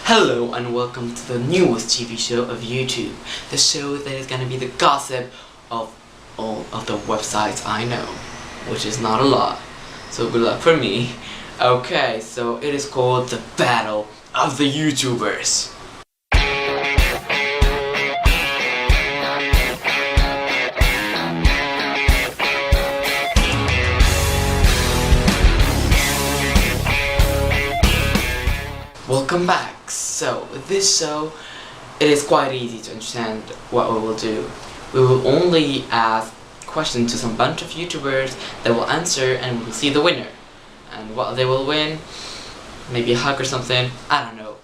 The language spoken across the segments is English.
Hello and welcome to the newest TV show of YouTube. The show that is gonna be the gossip of all of the websites I know, which is not a lot. So good luck for me. Okay, so it is called the Battle of the YouTubers. Welcome back. So with this show, it is quite easy to understand what we will do. We will only ask questions to some bunch of YouTubers that will answer, and we will see the winner. And what they will win, maybe a hug or something, I don't know.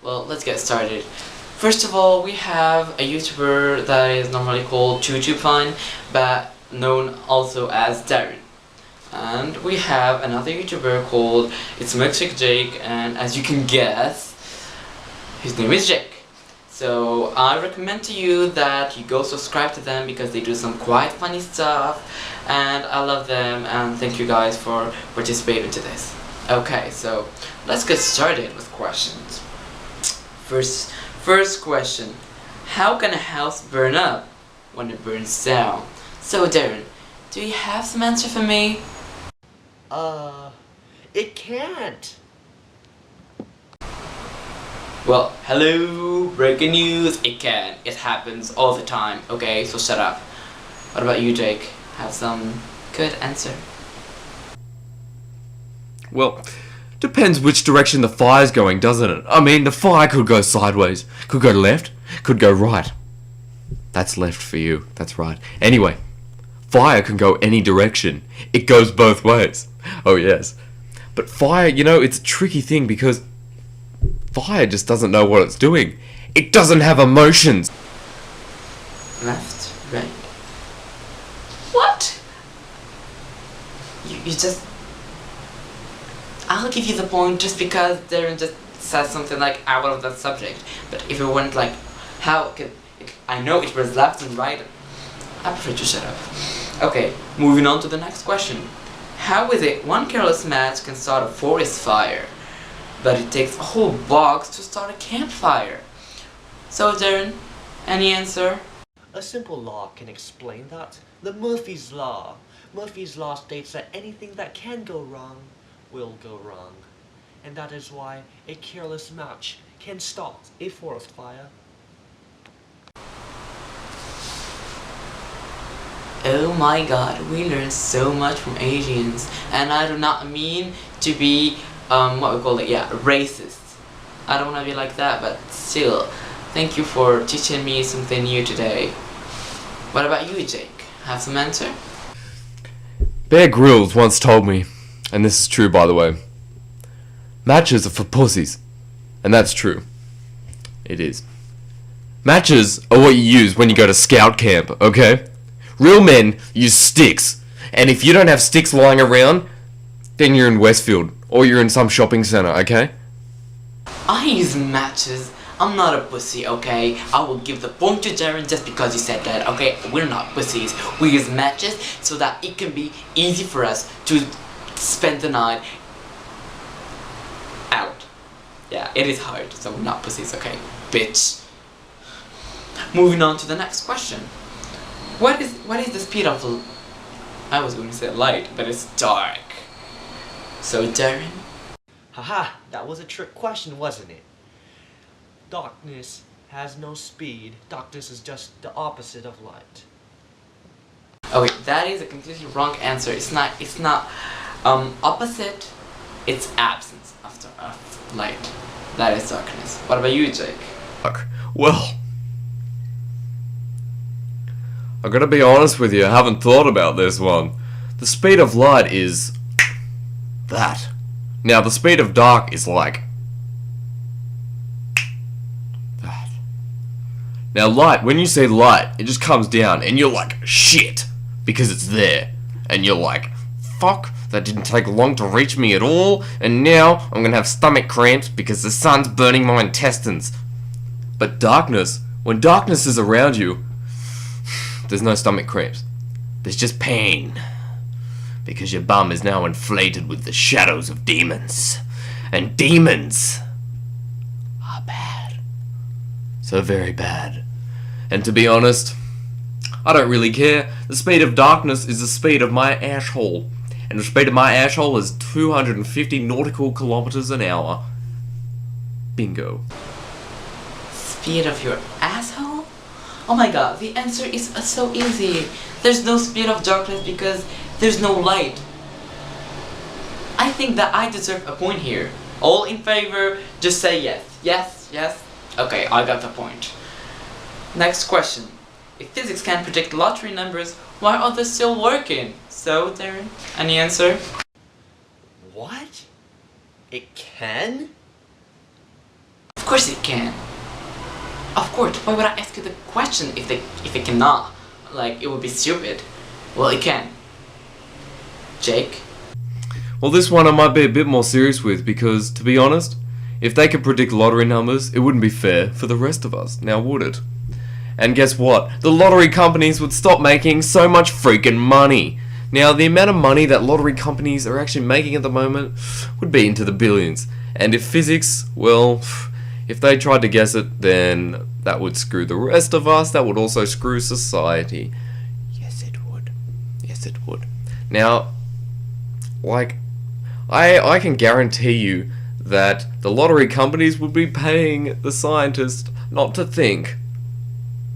Well, let's get started. First of all, we have a YouTuber that is normally called ChooChooFun, but known also as Darren. And we have another YouTuber called It's Milkshake Jake, and as you can guess, his name is Jake. So I recommend to you that you go subscribe to them because they do some quite funny stuff, and I love them, and thank you guys for participating to this. Okay, so let's get started with questions. First question: how can a house burn up when it burns down? So Darren, do you have some answer for me? It can't. Well, hello, breaking news, it can. It happens all the time, okay, so shut up. What about you, Jake? Have some good answer? Well, depends which direction the fire's going, doesn't it? I mean, the fire could go sideways, could go left, could go right. That's left for you, that's right. Anyway, fire can go any direction. It goes both ways. Oh yes. But fire, you know, it's a tricky thing because fire just doesn't know what it's doing. It doesn't have emotions. Left, right. What? You just... I'll give you the point just because Darren just says something like out of that subject. But if it weren't like, how could... I know it was left and right. I prefer to shut up. Okay, moving on to the next question. How is it one careless match can start a forest fire, but it takes a whole box to start a campfire? So Darren, any answer? A simple law can explain that. The Murphy's Law. Murphy's Law states that anything that can go wrong will go wrong. And that is why a careless match can start a forest fire. Oh my god, we learned so much from Asians, and I do not mean to be, what we call it, racist. I don't want to be like that, but still, thank you for teaching me something new today. What about you, Jake? Have some answer? Bear Grylls once told me, and this is true by the way, matches are for pussies. And that's true. It is. Matches are what you use when you go to scout camp, okay? Real men use sticks, and if you don't have sticks lying around, then you're in Westfield, or you're in some shopping centre, okay? I use matches. I'm not a pussy, okay? I will give the point to Darren just because you said that, okay? We're not pussies. We use matches so that it can be easy for us to spend the night out. Yeah, it is hard, so we're not pussies, okay? Bitch. Moving on to the next question. What is the speed of I was going to say light, but it's dark. So Darren? Haha, that was a trick question, wasn't it? Darkness has no speed. Darkness is just the opposite of light. Okay, that is a completely wrong answer. It's not opposite, it's absence of light. That is darkness. What about you, Jake? Well, I gotta be honest with you, I haven't thought about this one. The speed of light is that. Now the speed of dark is like that. Now light, when you say light, it just comes down and you're like, shit, because it's there. And you're like, fuck, that didn't take long to reach me at all, and now I'm gonna have stomach cramps because the sun's burning my intestines. But darkness, when darkness is around you, there's no stomach cramps. There's just pain. Because your bum is now inflated with the shadows of demons. And demons are are bad. So very bad. And to be honest, I don't really care. The speed of darkness is the speed of my asshole. And the speed of my asshole is 250 nautical kilometers an hour. Bingo. Speed of your asshole? Oh my god, the answer is so easy. There's no speed of darkness because there's no light. I think that I deserve a point here. All in favor, just say yes. Yes, yes. Okay, I got the point. Next question. If physics can predict lottery numbers, why are they still working? So, Darren, any answer? What? It can? Of course it can. Of course, why would I ask you the question if it cannot? Like, it would be stupid. Well, it can. Jake? Well, this one I might be a bit more serious with because, to be honest, if they could predict lottery numbers, it wouldn't be fair for the rest of us, now would it? And guess what? The lottery companies would stop making so much freaking money. Now, the amount of money that lottery companies are actually making at the moment would be into the billions. And if physics, well, if they tried to guess it, then that would screw the rest of us. That would also screw society. Yes, it would. Yes, it would. Now, like, I can guarantee you that the lottery companies would be paying the scientists not to think,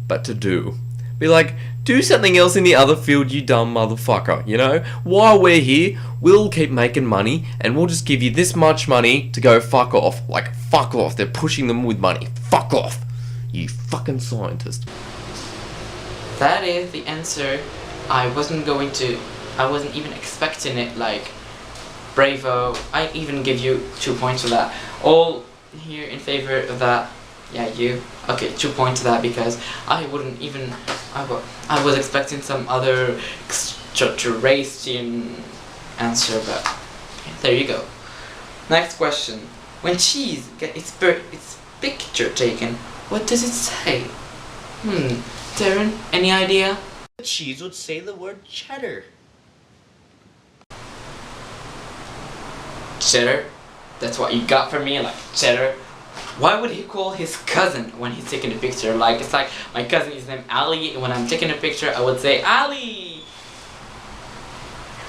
but to do. Be like, do something else in the other field, you dumb motherfucker, you know? While we're here, we'll keep making money, and we'll just give you this much money to go fuck off. Like, fuck off. They're pushing them with money. Fuck off. You fucking scientist. That is the answer. I wasn't even expecting it, like, bravo. I even give you 2 points for that. All here in favor of that. Yeah, you. Okay, 2 points to that because I wouldn't even. I was expecting some other extraterrestrial answer, but there you go. Next question. When cheese gets its picture taken, what does it say? Darren, any idea? The cheese would say the word cheddar. Cheddar? That's what you got for me, like cheddar? Why would he call his cousin when he's taking a picture? Like, it's like, my cousin is named Ali, and when I'm taking a picture, I would say, Ali!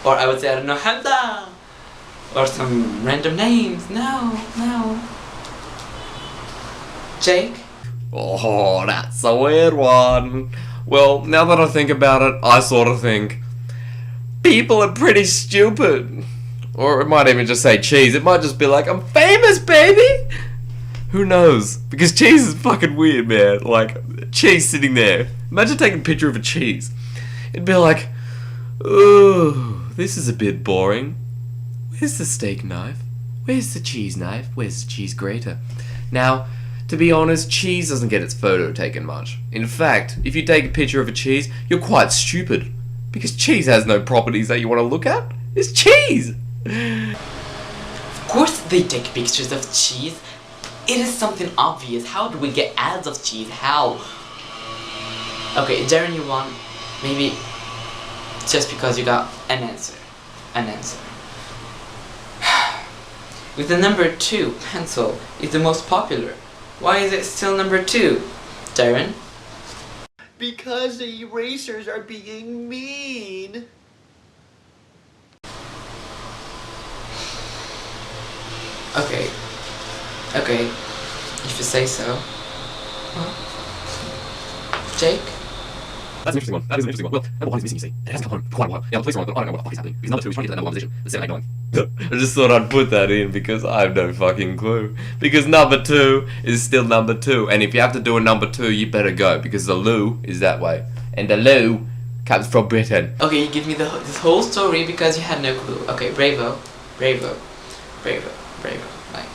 Or I would say, I don't know, Hamza! Or some random names. No. Jake? Oh, that's a weird one. Well, now that I think about it, I sort of think people are pretty stupid. Or it might even just say cheese. It might just be like, I'm famous, baby! Who knows? Because cheese is fucking weird, man. Like, cheese sitting there. Imagine taking a picture of a cheese. It'd be like, ooh, this is a bit boring. Where's the steak knife? Where's the cheese knife? Where's the cheese grater? Now, to be honest, cheese doesn't get its photo taken much. In fact, if you take a picture of a cheese, you're quite stupid. Because cheese has no properties that you want to look at. It's cheese! Of course they take pictures of cheese. It is something obvious. How do we get ads of cheese? How? Okay, Darren, you won. Maybe just because you got an answer. With the number 2, pencil is the most popular. Why is it still number 2? Darren? Because the erasers are being mean. Okay, if you say so. Well, Jake? That's an interesting one. That is an interesting one. Well, number 1 is missing, you see. And it hasn't come home for quite a while. Yeah, the police are on, but I don't know what the fuck is happening. Because number 2 is trying to get to that number 1 position. The 7, 8, 9. I just thought I'd put that in because I have no fucking clue. Because number 2 is still number 2. And if you have to do a number 2, you better go. Because the loo is that way. And the loo comes from Britain. Okay, you give me this whole story because you had no clue. Okay, bravo. Like,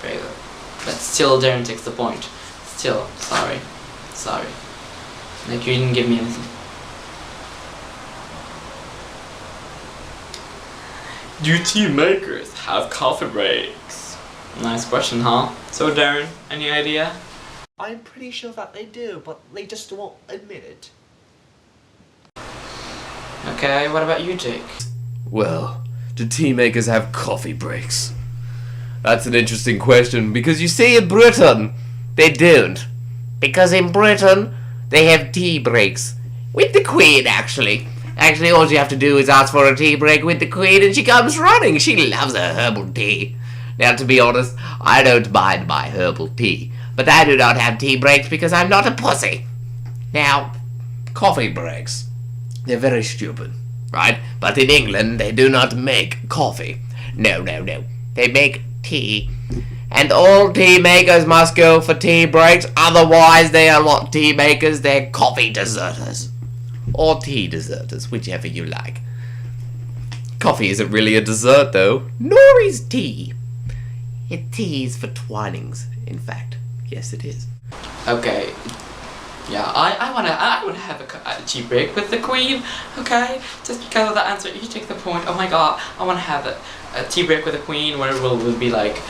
bravo. But still, Darren takes the point. Still, sorry. Like, you didn't give me anything. Do tea makers have coffee breaks? Nice question, huh? So, Darren, any idea? I'm pretty sure that they do, but they just won't admit it. Okay, what about you, Jake? Well, do tea makers have coffee breaks? That's an interesting question, because you see in Britain, they don't. Because in Britain, they have tea breaks. With the Queen, actually. Actually, all you have to do is ask for a tea break with the Queen and she comes running. She loves her herbal tea. Now, to be honest, I don't mind my herbal tea. But I do not have tea breaks because I'm not a pussy. Now, coffee breaks. They're very stupid, right? But in England, they do not make coffee. No. They make tea. And all tea makers must go for tea breaks, otherwise they are not tea makers, they're coffee deserters. Or tea deserters, whichever you like. Coffee isn't really a dessert though, nor is tea. Tea is for twinings, in fact. Yes, it is. Okay. Yeah, I wanna have a tea break with the Queen, okay? Just because of that answer, you take the point. Oh my god, I wanna have a tea break with the Queen where we'll be like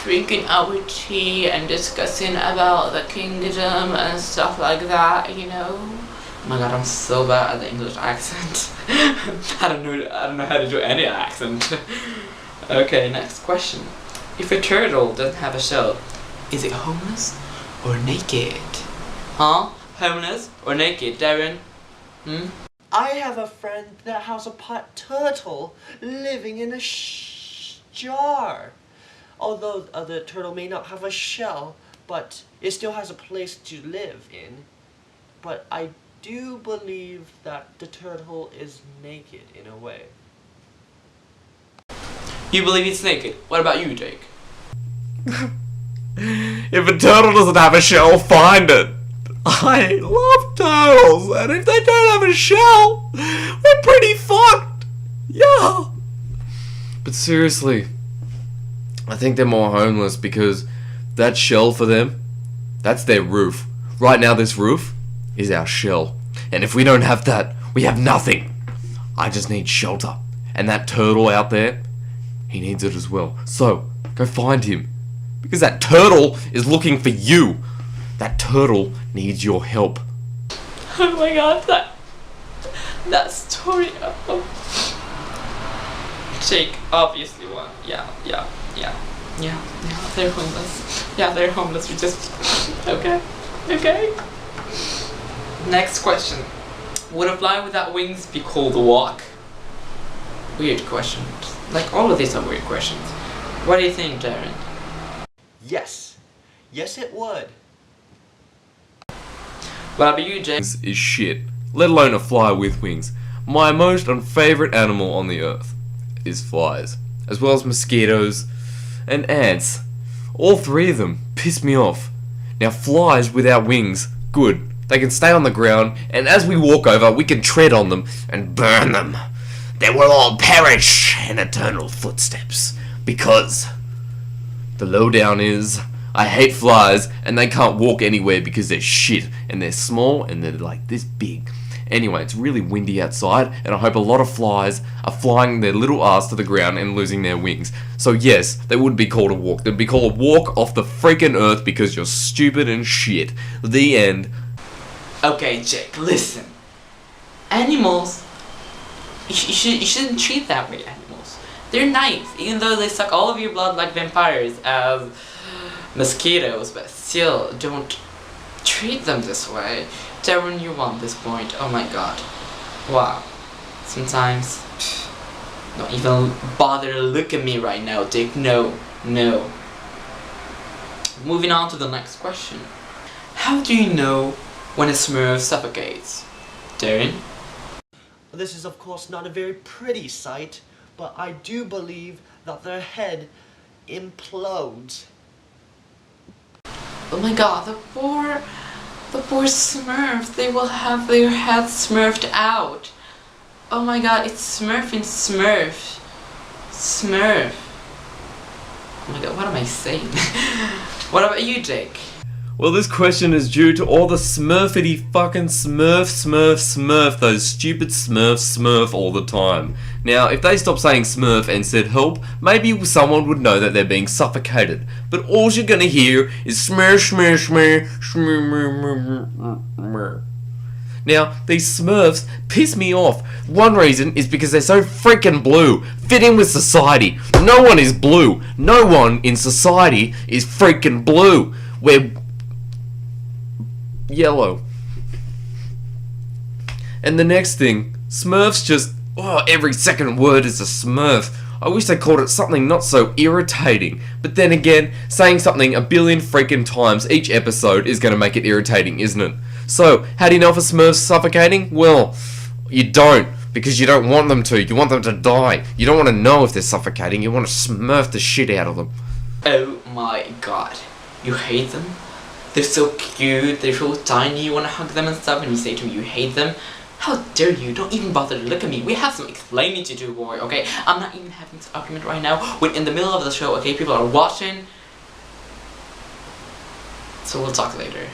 drinking our tea and discussing about the kingdom and stuff like that, you know? Oh my god, I'm so bad at the English accent. I don't know how to do any accent. Okay, next question. If a turtle doesn't have a shell, is it homeless or naked? Huh? Homeless or naked, Darren? I have a friend that has a pet turtle living in a jar. Although the turtle may not have a shell, but it still has a place to live in. But I do believe that the turtle is naked in a way. You believe it's naked. What about you, Jake? If a turtle doesn't have a shell, find it. I love turtles, and if they don't have a shell, we're pretty fucked. Yeah. But seriously, I think they're more homeless because that shell for them, that's their roof. Right now, this roof is our shell. And if we don't have that, we have nothing. I just need shelter. And that turtle out there, he needs it as well. So, go find him. Because that turtle is looking for you. That turtle needs your help. Oh my god, that story. Oh. Jake obviously won. Yeah, they're homeless. Yeah, they're homeless. We just okay. Next question. Would a fly without wings be called a walk? Weird questions. Like all of these are weird questions. What do you think, Darren? Yes. Yes, it would. What about you, Jake? Is shit, let alone a fly with wings. My most unfavorite animal on the earth is flies, as well as mosquitoes and ants. All three of them piss me off. Now flies without wings, good. They can stay on the ground, and as we walk over, we can tread on them and burn them. They will all perish in eternal footsteps, because the lowdown is, I hate flies, and they can't walk anywhere because they're shit, and they're small, and they're like this big. Anyway, it's really windy outside, and I hope a lot of flies are flying their little ass to the ground and losing their wings. So yes, they would be called a walk. They'd be called a walk off the freaking earth because you're stupid and shit. The end. Okay, Jake, listen. Animals, you shouldn't treat that way, animals. They're nice, even though they suck all of your blood like vampires as mosquitoes, but still, don't treat them this way. Darren, you won this point. Oh my god. Wow. Sometimes, don't even bother to look at me right now, Dick. No. Moving on to the next question. How do you know when a Smurf suffocates? Darren? This is of course not a very pretty sight, but I do believe that their head implodes. Oh my god, the poor Smurfs, they will have their heads smurfed out. Oh my god, it's Smurfing Smurf. Smurf. Oh my god, what am I saying? What about you, Jake? Well, this question is due to all the smurfity fucking smurf, those stupid smurf all the time. Now, if they stopped saying smurf and said help, maybe someone would know that they're being suffocated. But all you're gonna hear is smur. Now, these Smurfs piss me off. One reason is because they're so freaking blue. Fit in with society. No one is blue. No one in society is freaking blue. We're yellow. And the next thing, Smurfs just, every second word is a Smurf. I wish they called it something not so irritating. But then again, saying something a billion freaking times each episode is going to make it irritating, isn't it? So, how do you know if a Smurf's suffocating? Well, you don't, because you don't want them to. You want them to die. You don't want to know if they're suffocating. You want to Smurf the shit out of them. Oh my god. You hate them? They're so cute, they're so tiny, you want to hug them and stuff, and you say to me you hate them? How dare you? Don't even bother to look at me. We have some explaining to do, boy, okay? I'm not even having this argument right now. We're in the middle of the show, okay? People are watching. So we'll talk later.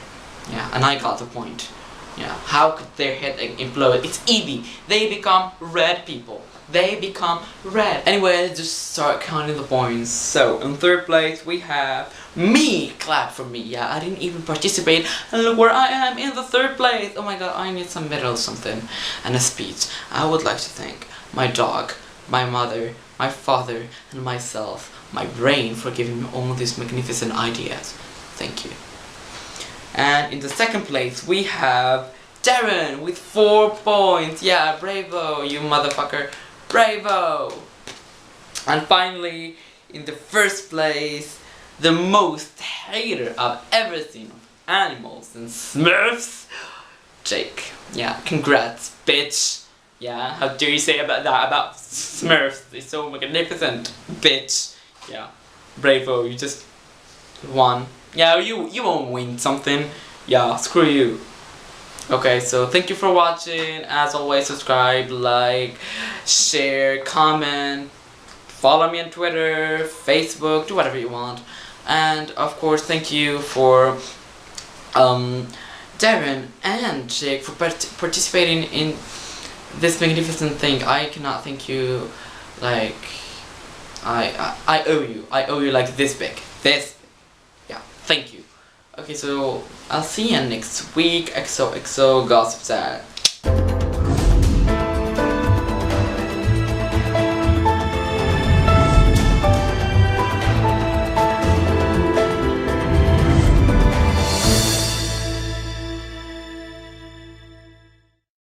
Yeah, and I got the point. Yeah, how could their head implode? It's easy. They become red people. They become red. Anyway, let's just start counting the points. So, in third place, we have me. Clap for me. Yeah, I didn't even participate. And look where I am in the third place. Oh my god, I need some medal or something. And a speech. I would like to thank my dog, my mother, my father, and myself, my brain, for giving me all these magnificent ideas. Thank you. And in the second place, we have Darren with 4 points. Yeah, bravo, you motherfucker. Bravo! And finally, in the first place, the most hater I've ever seen of animals and Smurfs, Jake. Yeah, congrats, bitch. Yeah, how dare you say about that, about Smurfs? They're so magnificent, bitch. Yeah, bravo, you just won. Yeah, you won't win something. Yeah, screw you. Okay, so thank you for watching. As always, subscribe, like, share, comment, follow me on Twitter, Facebook, do whatever you want. And of course, thank you for Darren and Jake for participating in this magnificent thing. I cannot thank you, like, I owe you. I owe you like this big. This. Yeah, thank you. Okay, so I'll see you next week. XOXO Gossip Sad.